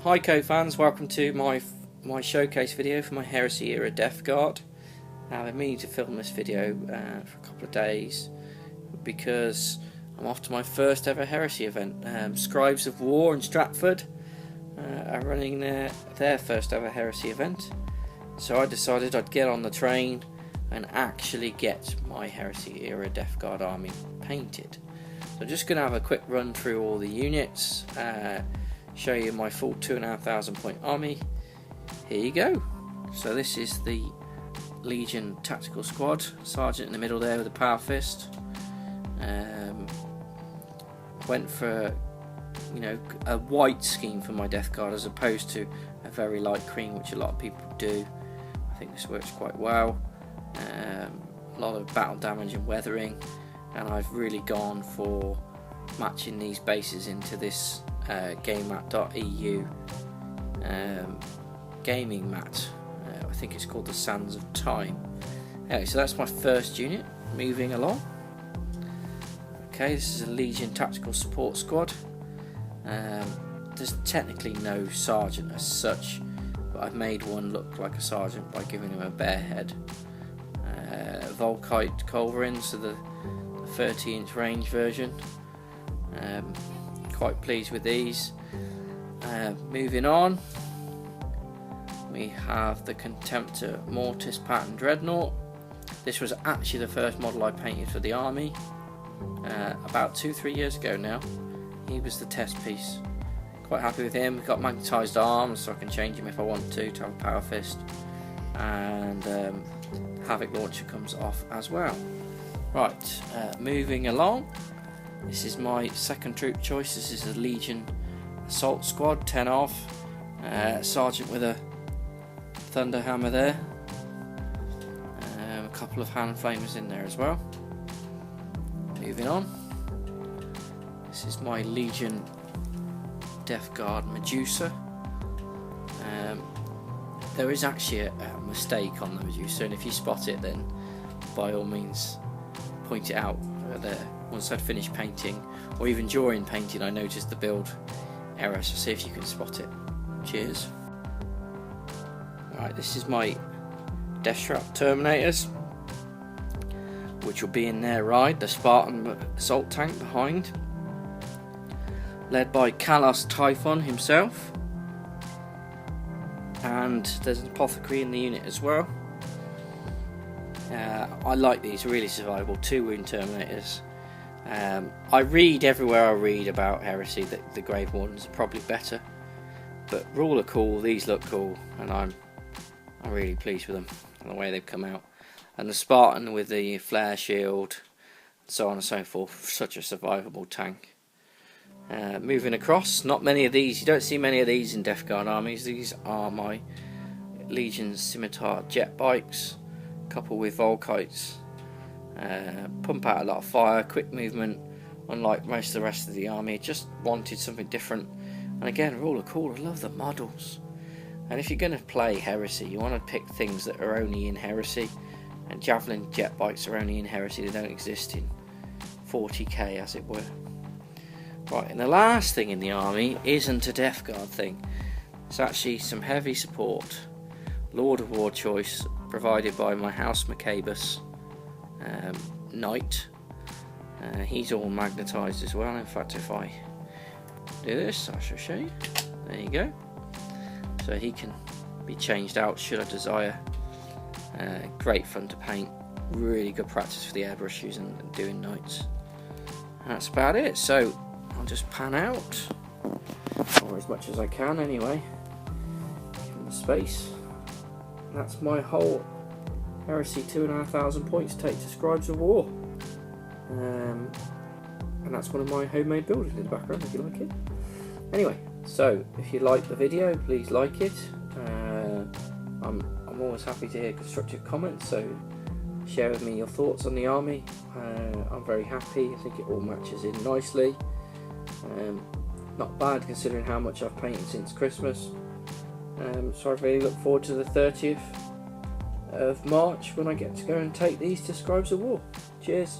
Hi co-fans, welcome to my showcase video for my Heresy era Death Guard. I've been meaning to film this video for a couple of days because I'm off to my first ever Heresy event. Scribes of War in Stratford are running their first ever Heresy event, so I decided I'd get on the train and actually get my Heresy era Death Guard army painted. So I'm just going to have a quick run through all the units, show you my full 2,500 point army. Here you go. So this is the Legion Tactical Squad, Sergeant in the middle there with a power fist. Went for a white scheme for my Death Guard as opposed to a very light cream, which a lot of people do. I think this works quite well. A lot of battle damage and weathering, and I've really gone for matching these bases into this GameMat.eu gaming mat. I think it's called the Sands of Time. Anyway, so that's my first unit. Moving along. Okay, this is a Legion Tactical Support Squad. There's technically no sergeant as such, but I've made one look like a sergeant by giving him a bear head. Volkite Culverins, so the 30-inch range version. Quite pleased with these. Moving on, we have the Contemptor Mortis Pattern Dreadnought. This was actually the first model I painted for the army about 2-3 years ago now. He was the test piece. Quite happy with him. Got magnetised arms, so I can change him if I want to have a power fist, and Havoc Launcher comes off as well. Right, moving along. This is my second troop choice. This is a Legion Assault Squad, 10 off. Sergeant with a Thunder Hammer there. A couple of hand flamers in there as well. Moving on. This is my Legion Death Guard Medusa. There is actually a mistake on the Medusa, and if you spot it, then by all means point it out there. Once I'd finished painting, or even during painting, I noticed the build error, so see if you can spot it. Cheers. Alright, this is my Deathtrap Terminators, which will be in their ride, the Spartan assault tank behind, led by Kalos Typhon himself, and there's an apothecary in the unit as well. I like these, really survivable 2-wound Terminators. I read everywhere I read about Heresy that the Grave Wardens are probably better, but Rule are cool, these look cool, and I'm really pleased with them and the way they've come out. And the Spartan with the flare shield, and so on and so forth, such a survivable tank. Moving across, not many of these, you don't see many of these in Death Guard armies. These are my Legion Scimitar jet bikes, coupled with Volkites. Pump out a lot of fire, quick movement, unlike most of the rest of the army. Just wanted something different, and again, Rule of Cool. I love the models, and if you're going to play Heresy, you want to pick things that are only in Heresy, and Javelin jet bikes are only in Heresy. They don't exist in 40k, as it were. Right, and the last thing in the army isn't a Death Guard thing. It's actually some heavy support. Lord of War choice provided by my House Macabus Knight. He's all magnetised as well. In fact, if I do this, I shall show you. There you go. So he can be changed out should I desire. Great fun to paint. Really good practice for the airbrushes and doing knights. And that's about it. So I'll just pan out, or as much as I can anyway, in the space. That's my whole Heresy 2,500 points take to Scribes of War. And that's one of my homemade buildings in the background, if you like it. Anyway, so if you like the video, please like it. I'm always happy to hear constructive comments, so share with me your thoughts on the army. I'm very happy. I think it all matches in nicely. Not bad considering how much I've painted since Christmas. So I really look forward to the 30th of March when I get to go and take these to Scribes of War. Cheers.